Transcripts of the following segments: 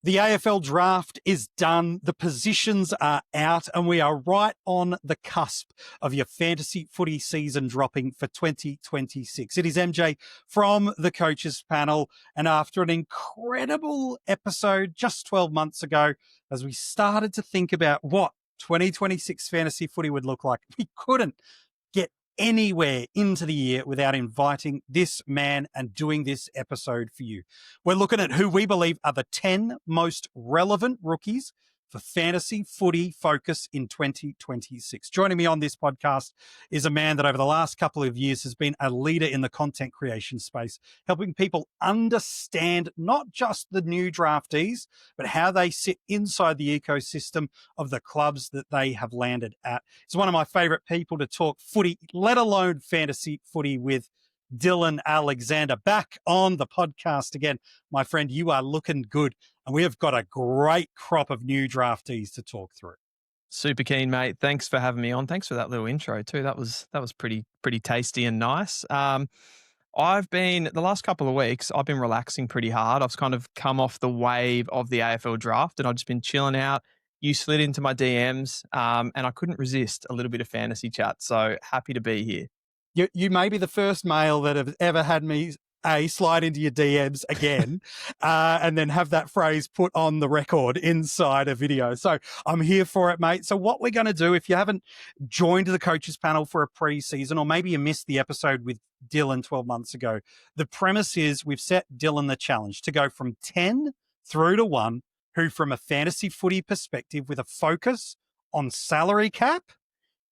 The AFL Draft is done, the positions are out, and we are right on the cusp of your fantasy footy season dropping for 2026. It is MJ from the Coaches Panel, and after an incredible episode just 12 months ago, as we started to think about what 2026 fantasy footy would look like, we couldn't get anywhere into the year without inviting this man and doing this episode for you. We're looking at who we believe are the 10 most relevant rookies for fantasy footy focus in 2026. Joining me on this podcast is a man that over the last couple of years has been a leader in the content creation space, helping people understand not just the new draftees, but how they sit inside the ecosystem of the clubs that they have landed at. He's one of my favorite people to talk footy, let alone fantasy footy with. Dylan Alexander back on the podcast again. My friend, you are looking good, and we have got a great crop of new draftees to talk through. Super keen, mate. Thanks for having me on. Thanks for that little intro too. That was pretty tasty and nice. I've been the last couple of weeks, I've been relaxing pretty hard. I've kind of come off the wave of the AFL draft, and I've just been chilling out. You slid into my DMs, and I couldn't resist a little bit of fantasy chat. So happy to be here. You may be the first male that have ever had me slide into your DMs again, and then have that phrase put on the record inside a video. So I'm here for it, mate. So what we're going to do, if you haven't joined the Coaches Panel for a pre-season, or maybe you missed the episode with Dylan 12 months ago, the premise is we've set Dylan the challenge to go from 10 through to 1, who from a fantasy footy perspective with a focus on salary cap,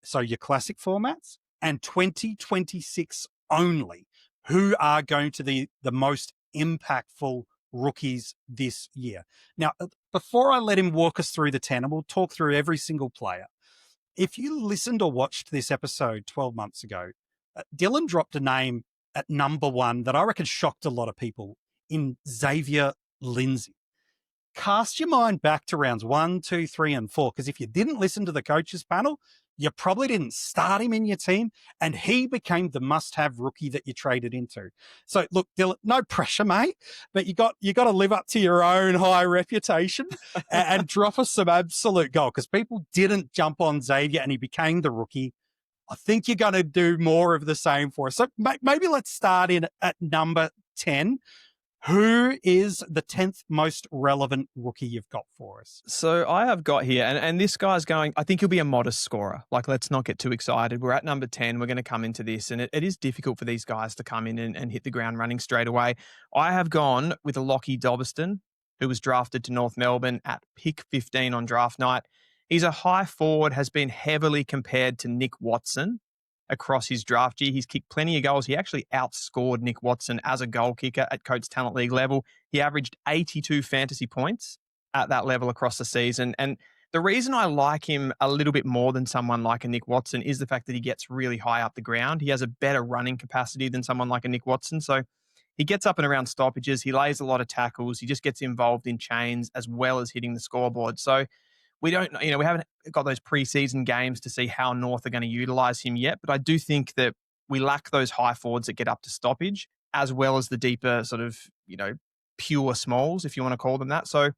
so your classic formats, and 2026 only, who are going to be the most impactful rookies this year. Now, before I let him walk us through the 10, and we'll talk through every single player, if you listened or watched this episode 12 months ago, Dylan dropped a name at number 1 that I reckon shocked a lot of people in Xavier Lindsay. Cast your mind back to rounds 1, 2, 3, and 4, because if you didn't listen to the Coaches Panel, you probably didn't start him in your team, and he became the must-have rookie that you traded into. So, look, Dylan, no pressure, mate, but you got to live up to your own high reputation and drop us some absolute gold, because people didn't jump on Xavier and he became the rookie. I think you're going to do more of the same for us. So maybe let's start in at number 10. Who is the 10th most relevant rookie you've got for us? So I have got here, and this guy's going, I think he'll be a modest scorer. Like, let's not get too excited. We're at number 10. We're going to come into this, and it is difficult for these guys to come in and hit the ground running straight away. I have gone with a Lachy Dovaston, who was drafted to North Melbourne at pick 15 on draft night. He's a high forward, has been heavily compared to Nick Watson across his draft year. He's kicked plenty of goals. He actually outscored Nick Watson as a goal kicker at Coates Talent League level. He averaged 82 fantasy points at that level across the season. And the reason I like him a little bit more than someone like a Nick Watson is the fact that he gets really high up the ground. He has a better running capacity than someone like a Nick Watson. So he gets up and around stoppages. He lays a lot of tackles. He just gets involved in chains as well as hitting the scoreboard. So we haven't got those preseason games to see how North are going to utilize him yet, but I do think that we lack those high forwards that get up to stoppage, as well as the deeper sort of, pure smalls, if you want to call them that. So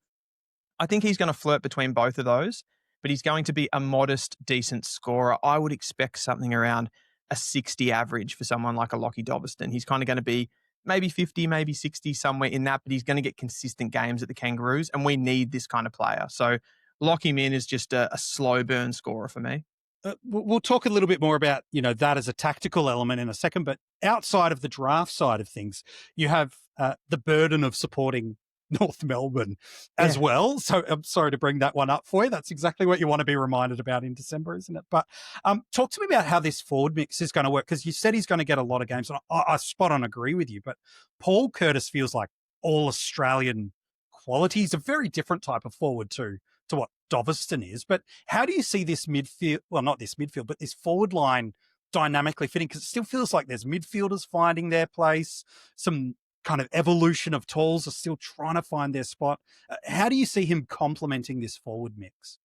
I think he's going to flirt between both of those, but he's going to be a modest, decent scorer. I would expect something around a 60 average for someone like a Lachy Dovaston. He's kind of going to be maybe 50, maybe 60, somewhere in that, but he's going to get consistent games at the Kangaroos, and we need this kind of player. So lock him in is just a slow burn scorer for me. We'll talk a little bit more about, that as a tactical element in a second, but outside of the draft side of things, you have the burden of supporting North Melbourne as well. So I'm sorry to bring that one up for you. That's exactly what you want to be reminded about in December, isn't it? But talk to me about how this forward mix is going to work, because you said he's going to get a lot of games, and I spot on agree with you, but Paul Curtis feels like all Australian quality. He's a very different type of forward to what Dovaston is. But how do you see this midfield, well, not this midfield, but this forward line dynamically fitting? Because it still feels like there's midfielders finding their place. Some kind of evolution of talls are still trying to find their spot. How do you see him complementing this forward mix?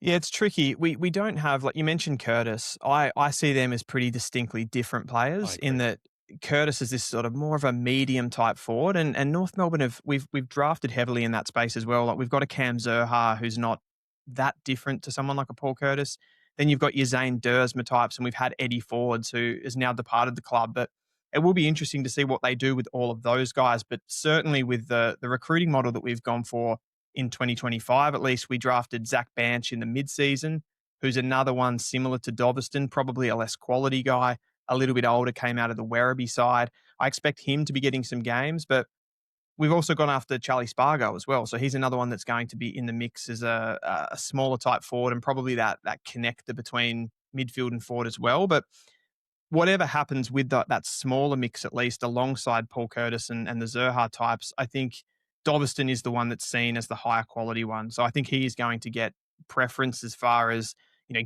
Yeah, it's tricky. We don't have, like you mentioned Curtis, I see them as pretty distinctly different players in that Curtis is this sort of more of a medium type forward, and North Melbourne we've drafted heavily in that space as well. Like we've got a Cam Zurhaar who's not that different to someone like a Paul Curtis. Then you've got your Zane Duursma types, and we've had Eddie Fords who has now departed the club. But it will be interesting to see what they do with all of those guys. But certainly with the recruiting model that we've gone for in 2025, at least we drafted Zach Banch in the mid-season, who's another one similar to Dovaston, probably a less quality guy, a little bit older, came out of the Werribee side. I expect him to be getting some games, but we've also gone after Charlie Spargo as well. So he's another one that's going to be in the mix as a smaller type forward and probably that connector between midfield and forward as well. But whatever happens with that smaller mix, at least alongside Paul Curtis and the Zurhaar types, I think Dovaston is the one that's seen as the higher quality one. So I think he is going to get preference as far as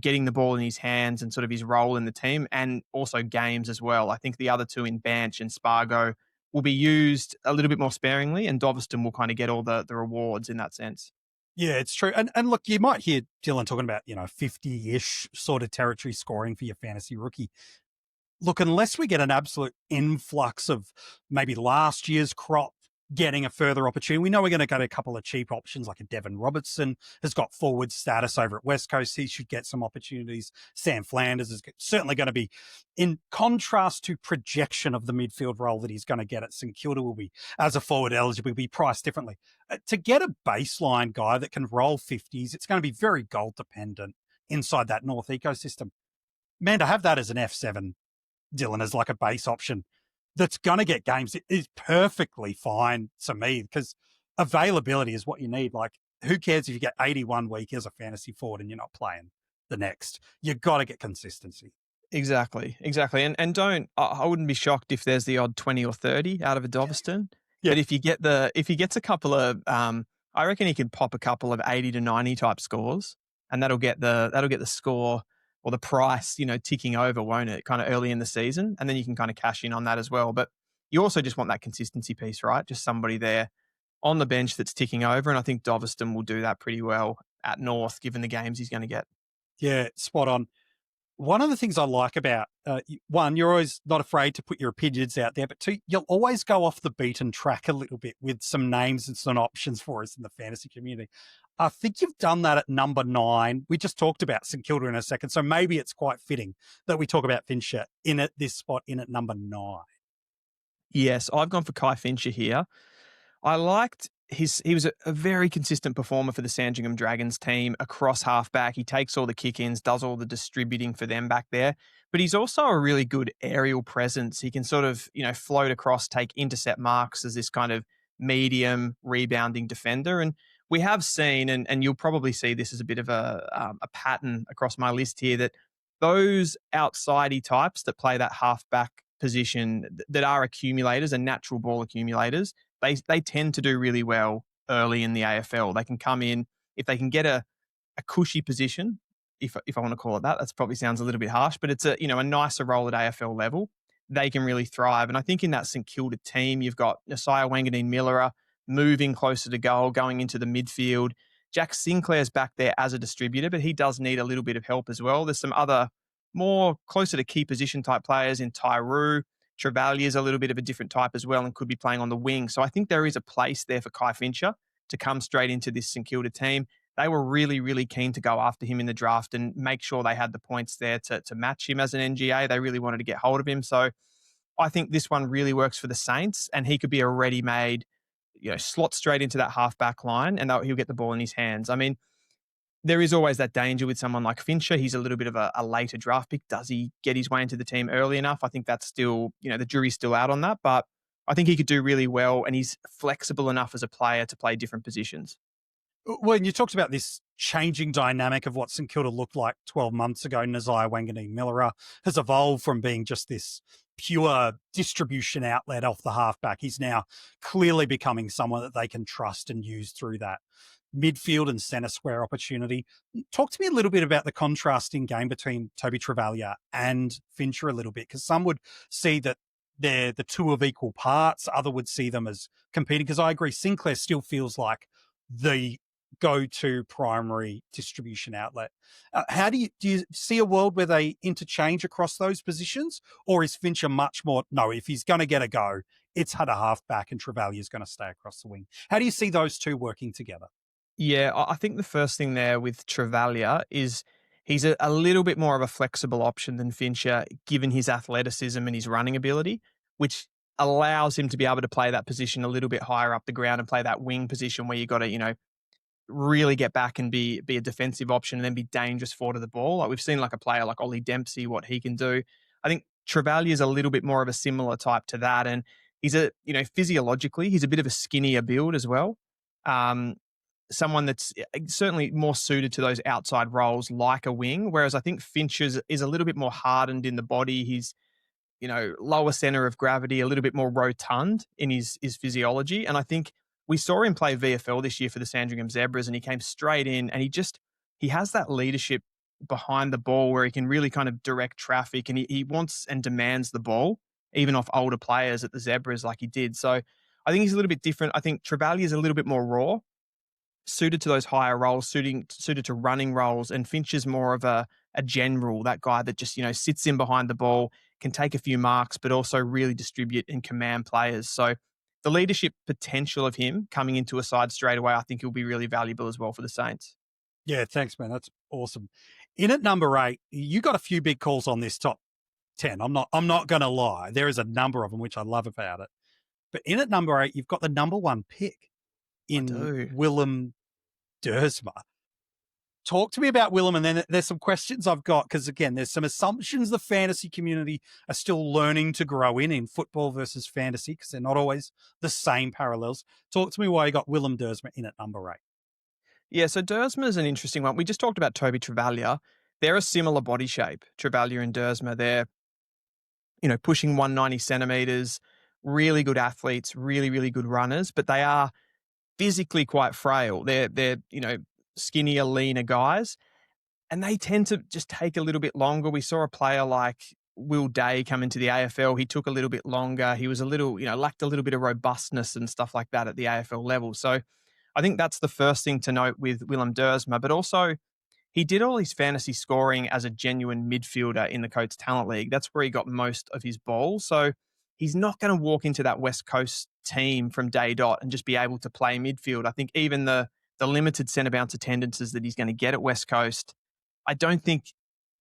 getting the ball in his hands and sort of his role in the team, and also games as well. I think the other two in Banch and Spargo will be used a little bit more sparingly, and Dovaston will kind of get all the rewards in that sense. Yeah, it's true. And look, you might hear Dylan talking about, 50-ish sort of territory scoring for your fantasy rookie. Look, unless we get an absolute influx of maybe last year's crop getting a further opportunity, we know we're going to get a couple of cheap options, like a Devon Robertson has got forward status over at West Coast. He should get some opportunities. Sam Flanders is certainly going to be, in contrast to projection of the midfield role that he's going to get at St Kilda, will be, as a forward eligible, be priced differently. To get a baseline guy that can roll 50s, it's going to be very goal dependent inside that North ecosystem. Man, to have that as an F7, Dylan, as like a base option that's going to get games, it is perfectly fine to me, because availability is what you need. Like, who cares if you get 81 week as a fantasy forward and you're not playing the next? You got to get consistency. Exactly. And I wouldn't be shocked if there's the odd 20 or 30 out of a Dovaston. Yeah. But if he gets a couple of, I reckon he could pop a couple of 80 to 90 type scores, and that'll get the score or the price, ticking over, won't it? Kind of early in the season. And then you can kind of cash in on that as well. But you also just want that consistency piece, right? Just somebody there on the bench that's ticking over. And I think Dovaston will do that pretty well at North, given the games he's going to get. Yeah, spot on. One of the things I like about, one, you're always not afraid to put your opinions out there, but two, you'll always go off the beaten track a little bit with some names and some options for us in the fantasy community. I think you've done that at number 9. We just talked about St Kilda in a second, so maybe it's quite fitting that we talk about Fincher in at this spot in at number 9. Yes, I've gone for Kai Fincher here. I liked he was a very consistent performer for the Sandringham Dragons team across halfback. He takes all the kick-ins, does all the distributing for them back there. But he's also a really good aerial presence. He can sort of, float across, take intercept marks as this kind of medium rebounding defender. And we have seen, and you'll probably see this as a bit of a pattern across my list here, that those outsidey types that play that halfback position that are accumulators and natural ball accumulators, they tend to do really well early in the AFL. They can come in, if they can get a cushy position, if I want to call it that. That probably sounds a little bit harsh, but it's a nicer role at AFL level. They can really thrive. And I think in that St Kilda team, you've got Nasiah Wanganeen-Millerer moving closer to goal, going into the midfield. Jack Sinclair's back there as a distributor, but he does need a little bit of help as well. There's some other more closer to key position type players in Tyroo. Trevalier's a little bit of a different type as well and could be playing on the wing. So I think there is a place there for Kai Fincher to come straight into this St Kilda team. They were really, really keen to go after him in the draft and make sure they had the points there to match him as an NGA. They really wanted to get hold of him. So I think this one really works for the Saints, and he could be a ready-made, slot straight into that halfback line, and he'll get the ball in his hands. I mean, there is always that danger with someone like Fincher. He's a little bit of a later draft pick. Does he get his way into the team early enough? I think that's still, the jury's still out on that, but I think he could do really well, and he's flexible enough as a player to play different positions. Well, you talked about this changing dynamic of what St Kilda looked like 12 months ago. Nasiah Wanganeen-Millerer has evolved from being just this pure distribution outlet off the halfback. He's now clearly becoming someone that they can trust and use through that midfield and centre square opportunity. Talk to me a little bit about the contrasting game between Toby Trevalier and Fincher a little bit, because some would see that they're the two of equal parts. Other would see them as competing, because I agree Sinclair still feels like the go-to primary distribution outlet. How do you see a world where they interchange across those positions, or is Fincher much more, no, if he's going to get a go, it's had a halfback and Travaglia's going to stay across the wing? How do you see those two working together? Yeah, I think the first thing there with Travaglia is he's a little bit more of a flexible option than Fincher, given his athleticism and his running ability, which allows him to be able to play that position a little bit higher up the ground and play that wing position where you got to, really get back and be a defensive option and then be dangerous forward of the ball. Like we've seen like a player like Ollie Dempsey, what he can do. I think Travaglia is a little bit more of a similar type to that. And he's physiologically, he's a bit of a skinnier build as well. Someone that's certainly more suited to those outside roles like a wing. Whereas I think Finch is a little bit more hardened in the body. He's, lower center of gravity, a little bit more rotund in his physiology. And I think we saw him play VFL this year for the Sandringham Zebras, and he came straight in and he has that leadership behind the ball where he can really kind of direct traffic, and he wants and demands the ball, even off older players at the Zebras like he did. So I think he's a little bit different. I think Travaglia is a little bit more raw, suited to those higher roles, suited to running roles, and Finch is more of a general, that guy that just, sits in behind the ball, can take a few marks, but also really distribute and command players. So the leadership potential of him coming into a side straight away, I think he'll be really valuable as well for the Saints. Yeah, thanks, man. That's awesome. In at number 8, you got a few big calls on this top 10. I'm not going to lie. There is a number of them, which I love about it. But in at number 8, you've got the number 1 pick in Willem Duursma. Talk to me about Willem, and then there's some questions I've got, because, again, there's some assumptions the fantasy community are still learning to grow in football versus fantasy, because they're not always the same parallels. Talk to me why you got Willem Duursma in at number 8. Yeah, so Duursma is an interesting one. We just talked about Toby Travaglia. They're a similar body shape, Travaglia and Duursma. They're, pushing 190 centimeters, really good athletes, really, really good runners, but they are physically quite frail. They're skinnier, leaner guys, and they tend to just take a little bit longer. We saw a player like Will Day come into the AFL. He took a little bit longer. He was a little, lacked a little bit of robustness and stuff like that at the AFL level. So I think that's the first thing to note with Willem Duursma, but also he did all his fantasy scoring as a genuine midfielder in the Coates Talent League. That's where he got most of his balls. So he's not going to walk into that West Coast team from day dot and just be able to play midfield. I think even the limited centre bounce attendances that he's going to get at West Coast, I don't think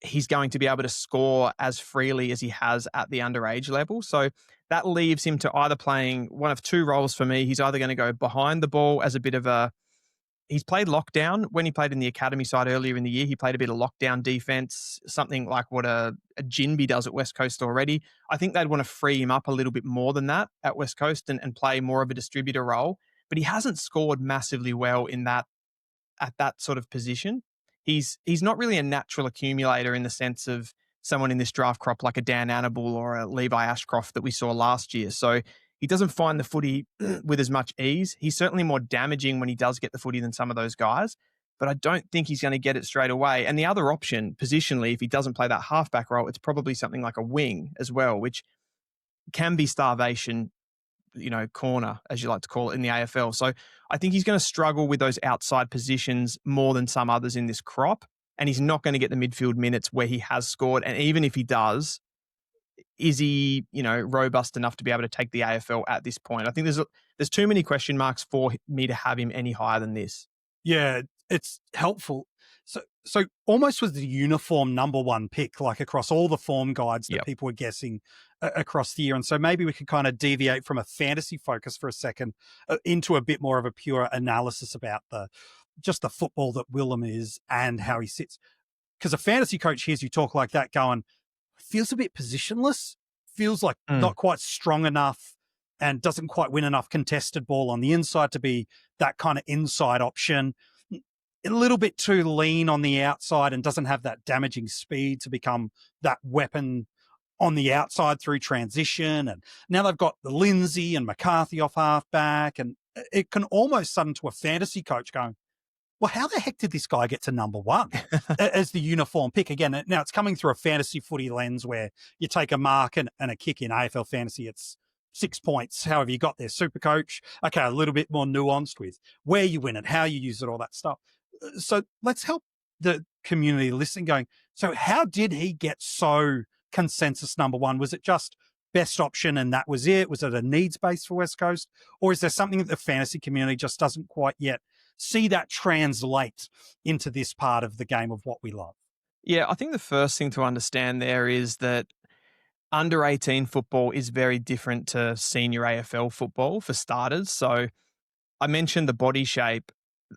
he's going to be able to score as freely as he has at the underage level. So that leaves him to either playing one of two roles for me. He's either going to go behind the ball as a bit of he's played lockdown. When he played in the academy side earlier in the year, he played a bit of lockdown defense, something like what a Jinby does at West Coast already. I think they'd want to free him up a little bit more than that at West Coast and play more of a distributor role. But he hasn't scored massively well at that sort of position. He's not really a natural accumulator in the sense of someone in this draft crop like a Dan Annable or a Levi Ashcroft that we saw last year. So he doesn't find the footy with as much ease. He's certainly more damaging when he does get the footy than some of those guys, but I don't think he's going to get it straight away. And the other option, positionally, if he doesn't play that halfback role, it's probably something like a wing as well, which can be starvation, corner, as you like to call it in the AFL. So I think he's going to struggle with those outside positions more than some others in this crop. And he's not going to get the midfield minutes where he has scored. And even if he does, is he, robust enough to be able to take the AFL at this point? I think there's too many question marks for me to have him any higher than this. Yeah, it's helpful. So almost was the uniform number 1 pick, like across all the form guides that people were guessing across the year. And so maybe we could kind of deviate from a fantasy focus for a second into a bit more of a pure analysis about just the football that Willem is and how he sits. Because a fantasy coach hears you talk like that going, feels a bit positionless, feels like not quite strong enough and doesn't quite win enough contested ball on the inside to be that kind of inside option. A little bit too lean on the outside and doesn't have that damaging speed to become that weapon on the outside through transition. And now they've got the Lindsay and McCarthy off halfback, and it can almost sudden to a fantasy coach going, well, how the heck did this guy get to number 1 as the uniform pick? Again, now it's coming through a fantasy footy lens where you take a mark and a kick in AFL fantasy. It's 6 points, however you got there, SuperCoach. Okay, a little bit more nuanced with where you win it, how you use it, all that stuff. So let's help the community listening going, so how did he get so consensus number one? Was it just best option and that was it? Was it a needs base for West Coast? Or is there something that the fantasy community just doesn't quite yet see that translate into this part of the game of what we love? Yeah, I think the first thing to understand there is that under 18 football is very different to senior AFL football for starters. So I mentioned the body shape.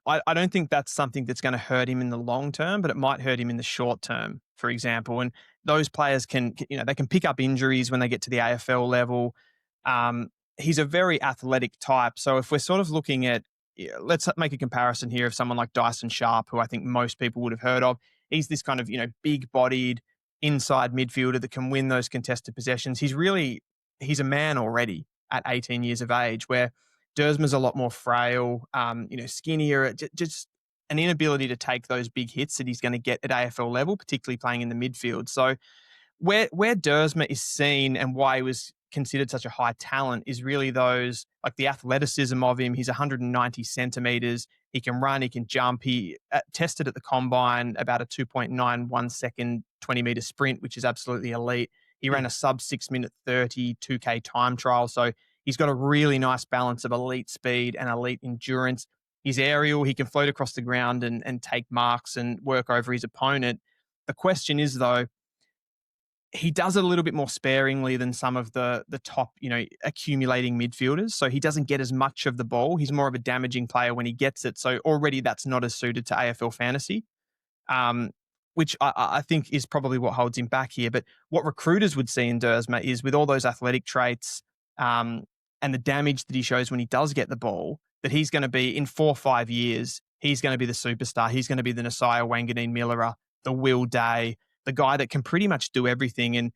I don't think that's something that's going to hurt him in the long term, but it might hurt him in the short term, for example. And those players can, they can pick up injuries when they get to the AFL level. He's a very athletic type. So if we're sort of looking at, let's make a comparison here of someone like Dyson Sharp, who I think most people would have heard of. He's this kind of, big-bodied inside midfielder that can win those contested possessions. He's a man already at 18 years of age, where Duursma's a lot more frail, skinnier, just an inability to take those big hits that he's going to get at AFL level, particularly playing in the midfield. So where Duursma is seen and why he was considered such a high talent is really those, like the athleticism of him. He's 190 centimeters. He can run, he can jump. He tested at the combine about a 2.91 second 20-meter sprint, which is absolutely elite. He ran a sub 6 minute 30 2K time trial. So he's got a really nice balance of elite speed and elite endurance. He's aerial. He can float across the ground and take marks and work over his opponent. The question is, though, he does it a little bit more sparingly than some of the top, accumulating midfielders. So he doesn't get as much of the ball. He's more of a damaging player when he gets it. So already that's not as suited to AFL fantasy, which I think is probably what holds him back here. But what recruiters would see in Duursma is, with all those athletic traits and the damage that he shows when he does get the ball, that he's going to be, in 4 or 5 years, he's going to be the superstar. He's going to be the Nasiah Wanganeen-Millerer, the Will Day, the guy that can pretty much do everything. And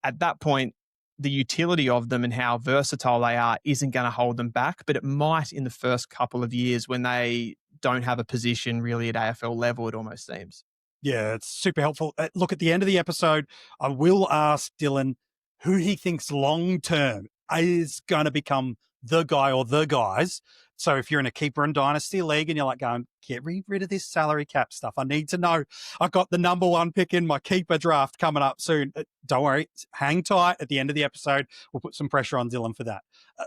at that point, the utility of them and how versatile they are isn't going to hold them back, but it might in the first couple of years when they don't have a position really at AFL level, it almost seems. Yeah, it's super helpful. Look, at the end of the episode, I will ask Dylan who he thinks long-term is going to become the guy or the guys. So if you're in a keeper and dynasty league and you're like going, get rid of this salary cap stuff, I need to know. I got the number 1 pick in my keeper draft coming up soon. Don't worry, hang tight. At the end of the episode, we'll put some pressure on Dylan for that.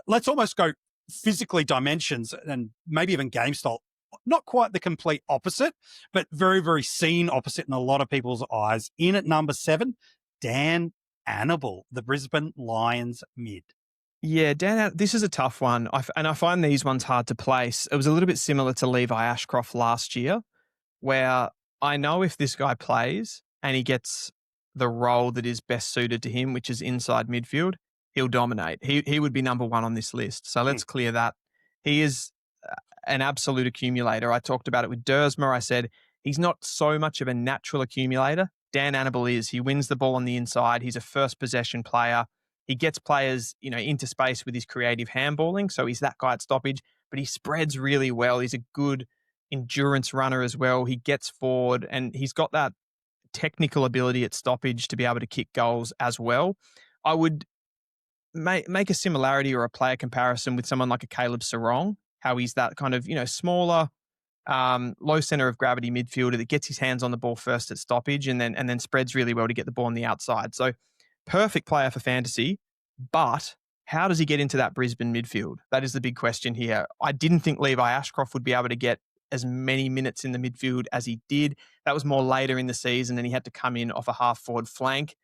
Let's almost go physically dimensions and maybe even game style. Not quite the complete opposite, but very, very seen opposite in a lot of people's eyes. In at number 7, Dan Annable, the Brisbane Lions mid. Yeah, Dan, this is a tough one. I find these ones hard to place. It was a little bit similar to Levi Ashcroft last year, where I know if this guy plays and he gets the role that is best suited to him, which is inside midfield, he'll dominate. He would be number 1 on this list. So let's clear that. He is an absolute accumulator. I talked about it with Duursma. I said he's not so much of a natural accumulator. Dan Annable is. He wins the ball on the inside. He's a first possession player. He gets players, into space with his creative handballing. So he's that guy at stoppage, but he spreads really well. He's a good endurance runner as well. He gets forward and he's got that technical ability at stoppage to be able to kick goals as well. I would make a similarity or a player comparison with someone like a Caleb Sarong, how he's that kind of, smaller, low center of gravity midfielder that gets his hands on the ball first at stoppage and then spreads really well to get the ball on the outside. So perfect player for fantasy, but how does he get into that Brisbane midfield? That is the big question here. I didn't think Levi Ashcroft would be able to get as many minutes in the midfield as he did. That was more later in the season, and he had to come in off a half-forward flank.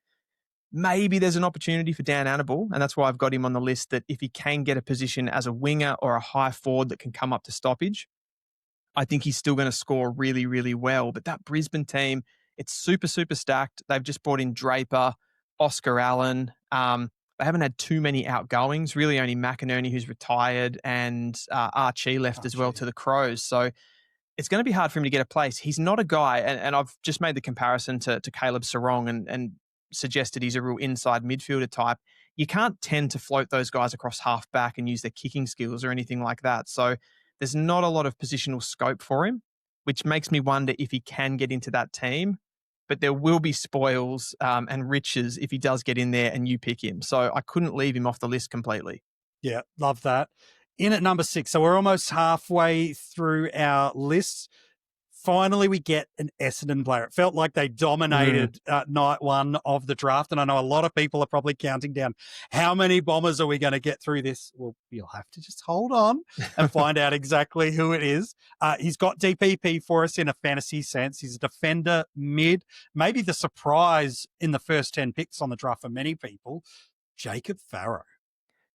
Maybe there's an opportunity for Dan Annable, and that's why I've got him on the list, that if he can get a position as a winger or a high forward that can come up to stoppage, I think he's still going to score really, really well. But that Brisbane team, it's super, super stacked. They've just brought in Draper, Oscar Allen. They haven't had too many outgoings, really only McInerney, who's retired, and Archie left as well to the Crows. So it's going to be hard for him to get a place. He's not a guy, and I've just made the comparison to Caleb Sarong and suggested he's a real inside midfielder type. You can't tend to float those guys across half back and use their kicking skills or anything like that. So there's not a lot of positional scope for him, which makes me wonder if he can get into that team. But there will be spoils and riches if he does get in there and you pick him. So I couldn't leave him off the list completely. Yeah, love that. In at number 6, so we're almost halfway through our list. Finally, we get an Essendon player. It felt like they dominated night one of the draft, and I know a lot of people are probably counting down. How many Bombers are we going to get through this? Well, you'll have to just hold on and find out exactly who it is. He's got DPP for us in a fantasy sense. He's a defender mid, maybe the surprise in the first 10 picks on the draft for many people, Jacob Farrow.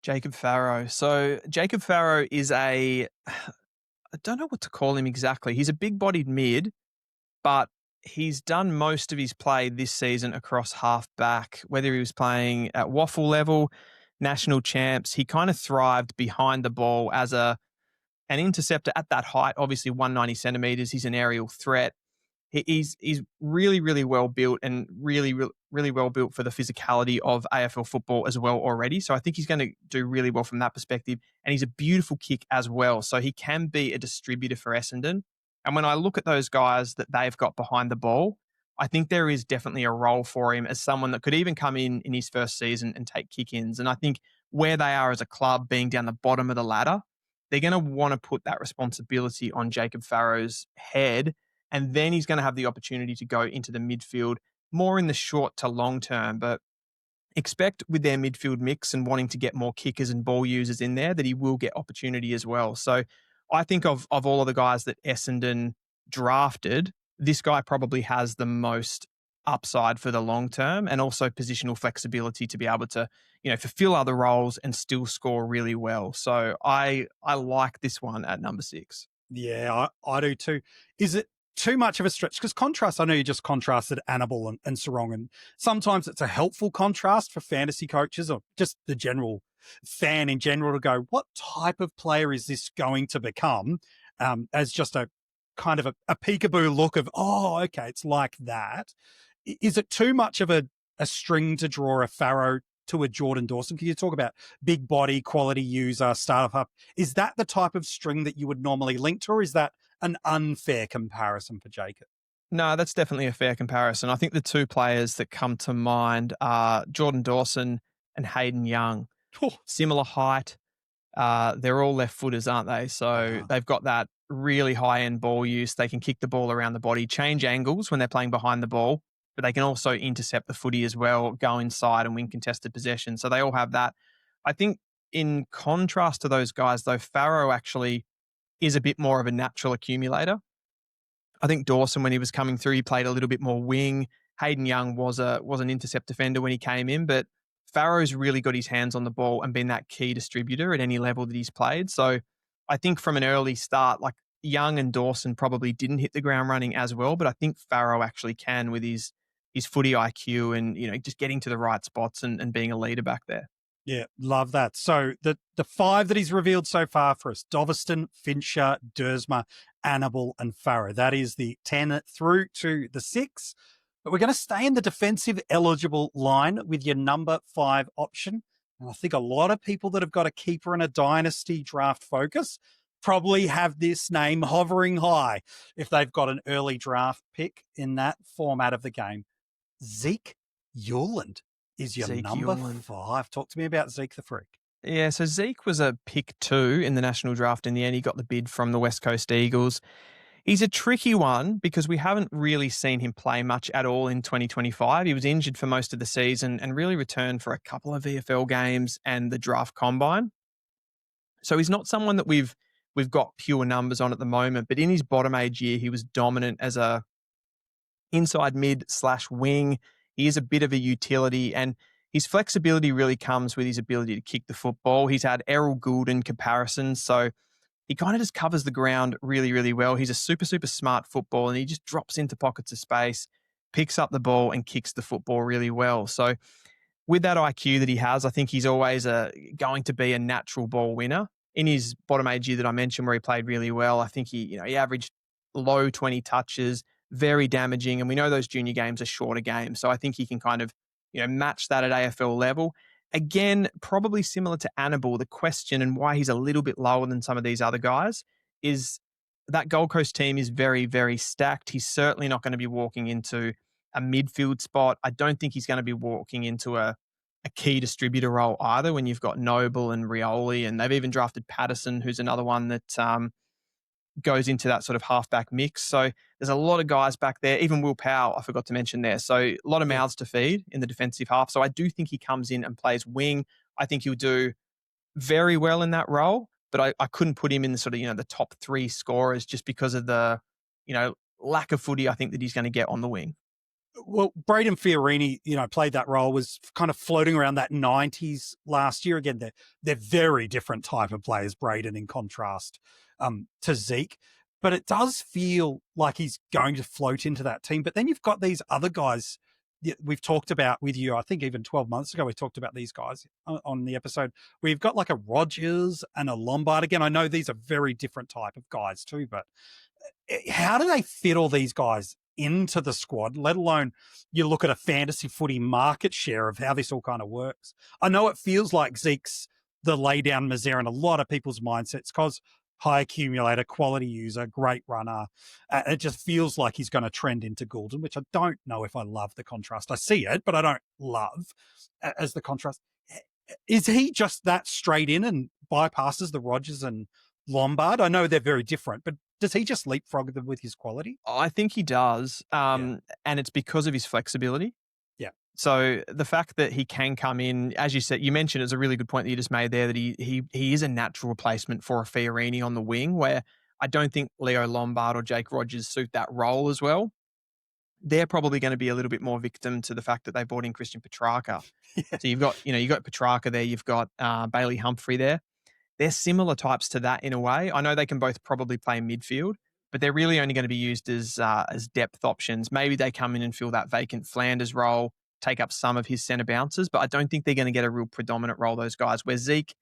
Jacob Farrow. So Jacob Farrow is I don't know what to call him exactly. He's a big-bodied mid, but he's done most of his play this season across half-back, whether he was playing at waffle level, national champs. He kind of thrived behind the ball as an interceptor at that height, obviously 190 centimetres. He's an aerial threat. He's really, really well built and really well built for the physicality of AFL football as well already. So I think he's going to do really well from that perspective. And he's a beautiful kick as well. So he can be a distributor for Essendon. And when I look at those guys that they've got behind the ball, I think there is definitely a role for him as someone that could even come in his first season and take kick-ins. And I think where they are as a club, being down the bottom of the ladder, they're going to want to put that responsibility on Jacob Farrow's head. And then he's going to have the opportunity to go into the midfield more in the short to long term. But expect with their midfield mix and wanting to get more kickers and ball users in there that he will get opportunity as well. So I think of all of the guys that Essendon drafted, this guy probably has the most upside for the long term and also positional flexibility to be able to, fulfill other roles and still score really well. So I like this one at number 6. Yeah, I do too. Is it too much of a stretch? Because contrast, I know you just contrasted Annable and Sarong, and sometimes it's a helpful contrast for fantasy coaches or just the general fan in general to go, what type of player is this going to become? As just a kind of a peekaboo look of, oh, okay, it's like that. Is it too much of a string to draw a Farrow to a Jordan Dawson? Can you talk about big body, quality user, startup? Is that the type of string that you would normally link to, or is that an unfair comparison for Jacob? No, that's definitely a fair comparison. I think the two players that come to mind are Jordan Dawson and Hayden Young. Similar height. They're all left footers, aren't they? So they've got that really high end ball use. They can kick the ball around the body, change angles when they're playing behind the ball, but they can also intercept the footy as well, go inside and win contested possession. So they all have that. I think in contrast to those guys, though, Farrow actually is a bit more of a natural accumulator. I think Dawson, when he was coming through, he played a little bit more wing. Hayden Young was an intercept defender when he came in, but Farrow's really got his hands on the ball and been that key distributor at any level that he's played. So I think from an early start, like Young and Dawson probably didn't hit the ground running as well, but I think Farrow actually can with his footy IQ and, just getting to the right spots and being a leader back there. Yeah, love that. So the 5 that he's revealed so far for us, Dovaston, Fincher, Duursma, Annable, and Farrow. That is the 10 through to the 6. But we're going to stay in the defensive eligible line with your number 5 option. And I think a lot of people that have got a keeper and a dynasty draft focus probably have this name hovering high if they've got an early draft pick in that format of the game. Zeke Uwland is your number 5. Talk to me about Zeke the Freak. Yeah, so Zeke was a pick 2 in the national draft in the end. He got the bid from the West Coast Eagles. He's a tricky one because we haven't really seen him play much at all in 2025. He was injured for most of the season and really returned for a couple of VFL games and the draft combine. So he's not someone that we've got pure numbers on at the moment, but in his bottom age year, he was dominant as a inside mid/wing. He is a bit of a utility, and his flexibility really comes with his ability to kick the football. He's had Errol Goulden comparisons, so he kind of just covers the ground really, really well. He's a super, super smart football, and he just drops into pockets of space, picks up the ball, and kicks the football really well. So with that IQ that he has, I think he's always going to be a natural ball winner. In his bottom age year that I mentioned where he played really well, I think he averaged low 20 touches, very damaging. And we know those junior games are shorter games. So I think he can kind of, match that at AFL level. Again, probably similar to Annable, the question and why he's a little bit lower than some of these other guys is that Gold Coast team is very, very stacked. He's certainly not going to be walking into a midfield spot. I don't think he's going to be walking into a a key distributor role either when you've got Noble and Rioli, and they've even drafted Patterson, who's another one that goes into that sort of halfback mix. So there's a lot of guys back there. Even Will Powell, I forgot to mention there. So a lot of mouths to feed in the defensive half. So I do think he comes in and plays wing. I think he'll do very well in that role, but I couldn't put him in the sort of, the top 3 scorers just because of the, lack of footy I think that he's going to get on the wing. Well, Braden Fiorini, played that role, was kind of floating around that 90s last year. Again, they're very different type of players, Braden, in contrast to Zeke. But it does feel like he's going to float into that team. But then you've got these other guys we've talked about with you. I think even 12 months ago, we talked about these guys on the episode. We've got like a Rogers and a Lombard. Again, I know these are very different type of guys too, but how do they fit all these guys into the squad, let alone you look at a fantasy footy market share of how this all kind of works? I know it feels like Zeke's the lay down misere in a lot of people's mindsets because high accumulator, quality user, great runner. It just feels like he's going to trend into Goulden, which I don't know if I love the contrast. I see it, but I don't love as the contrast. Is he just that straight in and bypasses the Rogers and Lombard? I know they're very different, but does he just leapfrog them with his quality? I think he does, and it's because of his flexibility. Yeah. So the fact that he can come in, as you said, you mentioned, it's a really good point that you just made there, that he is a natural replacement for a Fiorini on the wing, where I don't think Leo Lombard or Jake Rogers suit that role as well. They're probably going to be a little bit more victim to the fact that they brought in Christian Petrarca. Yeah. So you've got Petrarca there, you've got Bailey Humphrey there. They're similar types to that in a way. I know they can both probably play midfield, but they're really only going to be used as depth options. Maybe they come in and fill that vacant Flanders role, take up some of his centre bounces, but I don't think they're going to get a real predominant role, those guys, where Zeke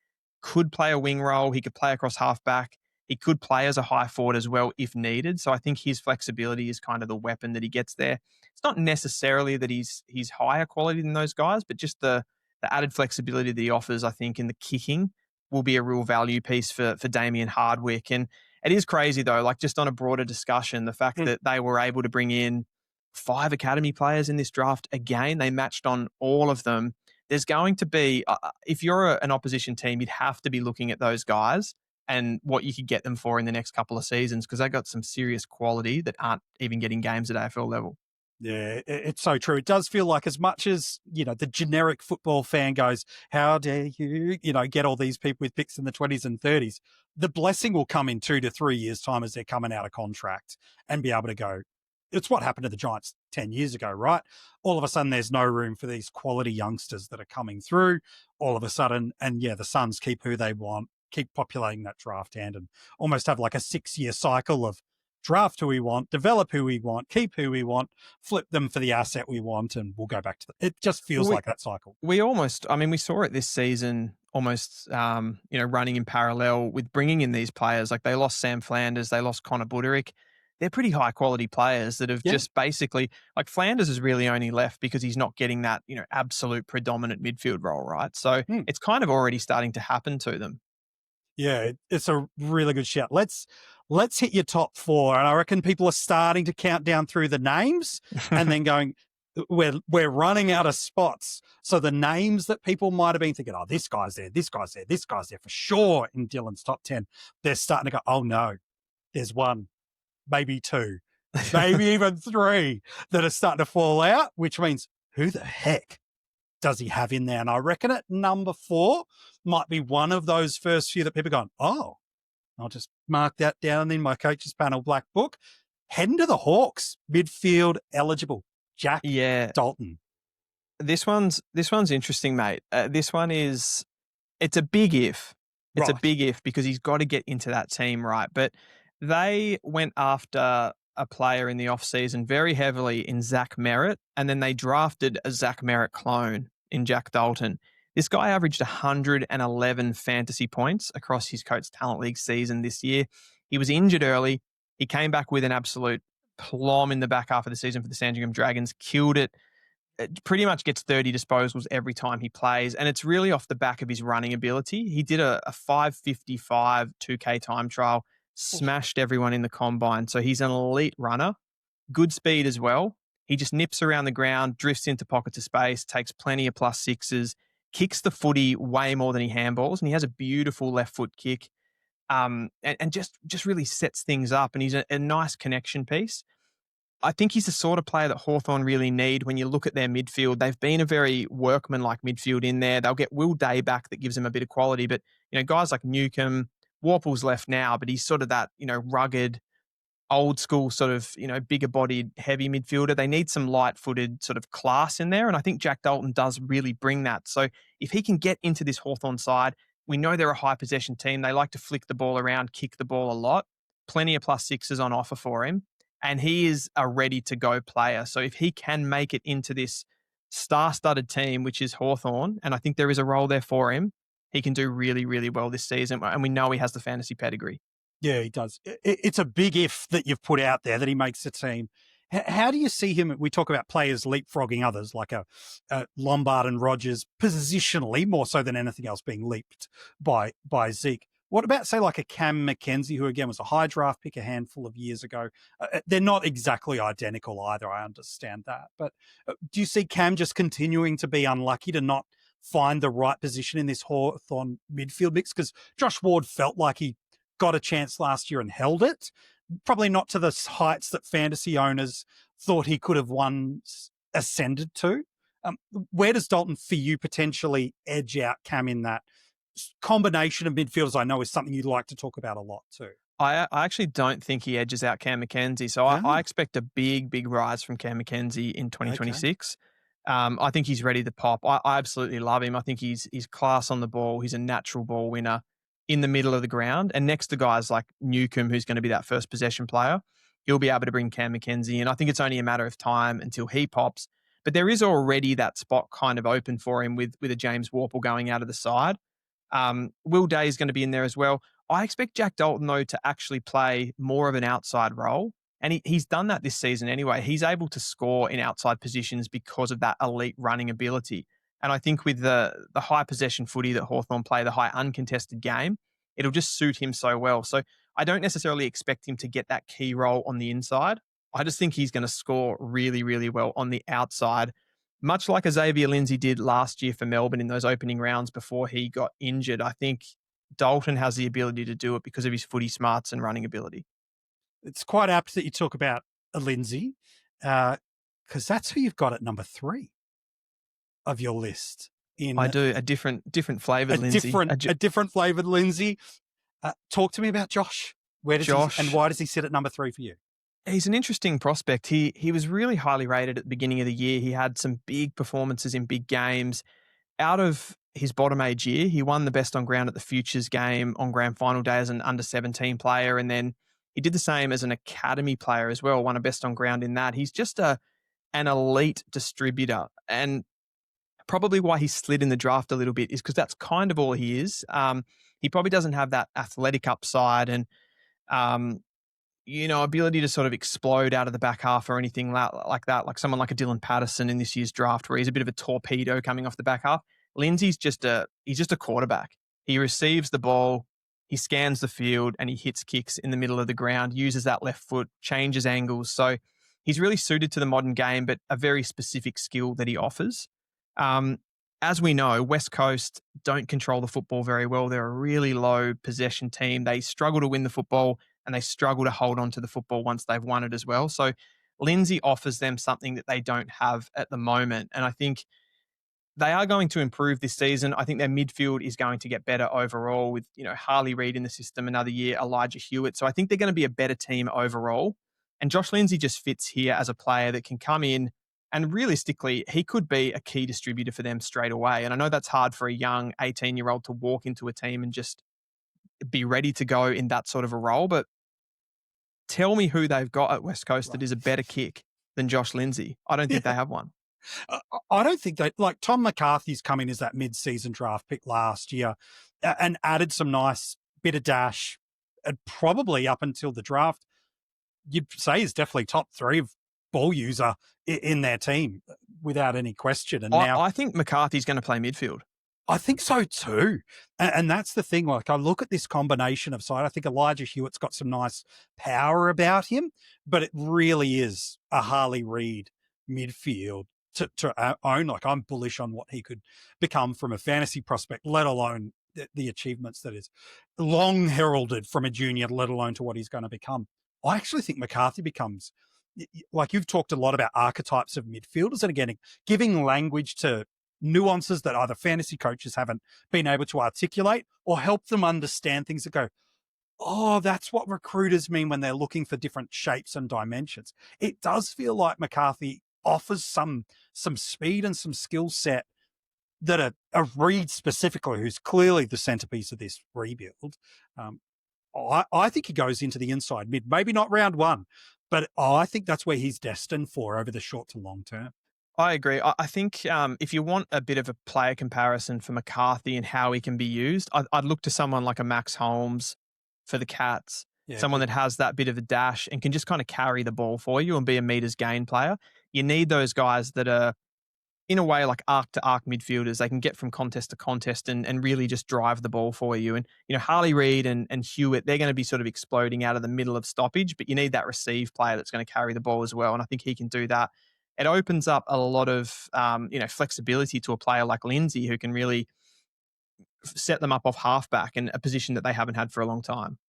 could play a wing role. He could play across halfback. He could play as a high forward as well if needed. So I think his flexibility is kind of the weapon that he gets there. It's not necessarily that he's higher quality than those guys, but just the added flexibility that he offers, I think, in the kicking will be a real value piece for Damien Hardwick. And it is crazy though, like just on a broader discussion, the fact that they were able to bring in 5 academy players in this draft. Again, they matched on all of them. There's going to be, if you're an opposition team, you'd have to be looking at those guys and what you could get them for in the next couple of seasons, because they got some serious quality that aren't even getting games at AFL level. Yeah, it's so true. It does feel like, as much as, the generic football fan goes, how dare you, get all these people with picks in the 20s and 30s, the blessing will come in 2 to 3 years' time as they're coming out of contract and be able to go. It's what happened to the Giants 10 years ago, right? All of a sudden, there's no room for these quality youngsters that are coming through all of a sudden. And the Suns keep who they want, keep populating that draft hand, and almost have like a 6-year cycle of draft who we want, develop who we want, keep who we want, flip them for the asset we want, and we'll go back to it. Just feels like that cycle. We saw it this season almost, running in parallel with bringing in these players. Like they lost Sam Flanders, they lost Connor Buderick. They're pretty high quality players that have just basically, like Flanders is really only left because he's not getting that, absolute predominant midfield role, right? So it's kind of already starting to happen to them. Yeah, it's a really good shout. Let's hit your top 4. And I reckon people are starting to count down through the names and then going, we're running out of spots. So the names that people might have been thinking, oh, this guy's there, this guy's there, this guy's there for sure in Dylan's top 10. They're starting to go, oh no, there's 1, maybe 2, maybe even 3 that are starting to fall out, which means who the heck does he have in there? And I reckon at number 4 might be one of those first few that people are going, oh, I'll just mark that down in my coaches panel black book. Heading to the Hawks, midfield eligible, Jack Dalton. This one's interesting, mate. This one it's a big if. It's a big if because he's got to get into that team, right? But they went after a player in the offseason very heavily in Zach Merritt, and then they drafted a Zach Merritt clone in Jack Dalton. This guy averaged 111 fantasy points across his Coates Talent League season this year. He was injured early. He came back with an absolute plum in the back half of the season for the Sandringham Dragons, killed it. It pretty much gets 30 disposals every time he plays, and it's really off the back of his running ability. He did a 5:55 2K time trial, smashed everyone in the combine. So he's an elite runner, good speed as well. He just nips around the ground, drifts into pockets of space, takes plenty of +6s. kicks the footy way more than he handballs, and he has a beautiful left foot kick, and just really sets things up, and he's a nice connection piece. I think he's the sort of player that Hawthorn really need when you look at their midfield. They've been a very workman-like midfield in there. They'll get Will Day back that gives them a bit of quality, but guys like Newcombe, Warple's left now, but he's sort of that rugged, old school sort of bigger bodied, heavy midfielder. They need some light-footed sort of class in there, and I think Jack Dalton does really bring that. So if he can get into this Hawthorn side, we know they're a high possession team. They like to flick the ball around, kick the ball a lot. Plenty of +6s on offer for him. And he is a ready-to-go player. So if he can make it into this star-studded team, which is Hawthorn, and I think there is a role there for him, he can do really, really well this season. And we know he has the fantasy pedigree. Yeah, he does. It's a big if that you've put out there that he makes the team. How do you see him? We talk about players leapfrogging others, like a Lombard and Rogers, positionally, more so than anything else, being leaped by Zeke. What about, say, like a Cam Mackenzie, who, again, was a high draft pick a handful of years ago? They're not exactly identical either, I understand that. But do you see Cam just continuing to be unlucky to not find the right position in this Hawthorn midfield mix? Because Josh Ward felt like he got a chance last year and held it. Probably not to the heights that fantasy owners thought he could have once ascended to. Where does Dalton, for you, potentially edge out Cam in that combination of midfielders? I know is something you'd like to talk about a lot too. I actually don't think he edges out Cam Mackenzie. So I expect a big rise from Cam Mackenzie in 2026. Okay. I think he's ready to pop. I absolutely love him. I think he's class on the ball. He's a natural ball winner in the middle of the ground. And next to guys like Newcombe, who's going to be that first possession player, he'll be able to bring Cam Mackenzie in. I think it's only a matter of time until he pops. But there is already that spot kind of open for him with a James Warple going out of the side. Will Day is going to be in there as well. I expect Jack Dalton, though, to actually play more of an outside role. And he's done that this season anyway. He's able to score in outside positions because of that elite running ability. And I think with the high possession footy that Hawthorn play, the high uncontested game, it'll just suit him so well. So I don't necessarily expect him to get that key role on the inside. I just think he's going to score really, really well on the outside, much like Xavier Lindsay did last year for Melbourne in those opening rounds before he got injured. I think Dalton has the ability to do it because of his footy smarts and running ability. It's quite apt that you talk about a Lindsay, because that's who you've got at number 3 of your list. I do a different flavored Lindsay. A different flavored Lindsay. Talk to me about Josh. Where does Josh, and why does he sit at number 3 for you? He's an interesting prospect. He was really highly rated at the beginning of the year. He had some big performances in big games. Out of his bottom age year, he won the best on ground at the Futures game on grand final day as an under 17 player. And then he did the same as an academy player as well, won a best on ground in that. He's just an elite distributor. And probably why he slid in the draft a little bit is because that's kind of all he is. He probably doesn't have that athletic upside and, ability to sort of explode out of the back half or anything like that, like someone like a Dylan Patterson in this year's draft where he's a bit of a torpedo coming off the back half. Lindsay's just a quarterback. He receives the ball, he scans the field, and he hits kicks in the middle of the ground, uses that left foot, changes angles. So he's really suited to the modern game, but a very specific skill that he offers. As we know, West Coast don't control the football very well. They're a really low possession team. They struggle to win the football and they struggle to hold on to the football once they've won it as well. So Lindsay offers them something that they don't have at the moment. And I think they are going to improve this season. I think their midfield is going to get better overall with, Harley Reid in the system another year, Elijah Hewitt. So I think they're going to be a better team overall. And Josh Lindsay just fits here as a player that can come in and realistically, he could be a key distributor for them straight away. And I know that's hard for a young 18-year-old to walk into a team and just be ready to go in that sort of a role. But tell me who they've got at West Coast that is a better kick than Josh Lindsay. I don't think they have one. I don't think they, like Tom McCarthy's come in as that mid-season draft pick last year and added some nice bit of dash, and probably up until the draft, you'd say he's definitely top 3 of ball user in their team without any question. And now I think McCarthy's going to play midfield. I think so too. And that's the thing. Like I look at this combination of side, I think Elijah Hewitt's got some nice power about him, but it really is a Harley Reid midfield to own. Like, I'm bullish on what he could become from a fantasy prospect, let alone the achievements that is long heralded from a junior, let alone to what he's going to become. I actually think McCarthy becomes, like you've talked a lot about archetypes of midfielders, and again, giving language to nuances that either fantasy coaches haven't been able to articulate or help them understand things that go, oh, that's what recruiters mean when they're looking for different shapes and dimensions. It does feel like McCarthy offers some speed and some skill set that a Reed specifically, who's clearly the centerpiece of this rebuild, I think he goes into the inside mid, maybe not round one, but I think that's where he's destined for over the short to long term. I agree. I think if you want a bit of a player comparison for McCarthy and how he can be used, I'd look to someone like a Max Holmes for the Cats, someone that has that bit of a dash and can just kind of carry the ball for you and be a meters gain player. You need those guys that are, in a way, like arc to arc midfielders. They can get from contest to contest and really just drive the ball for you. And, Harley Reid and Hewitt, they're going to be sort of exploding out of the middle of stoppage, but you need that receive player that's going to carry the ball as well. And I think he can do that. It opens up a lot of, flexibility to a player like Lindsay, who can really set them up off halfback, in a position that they haven't had for a long time.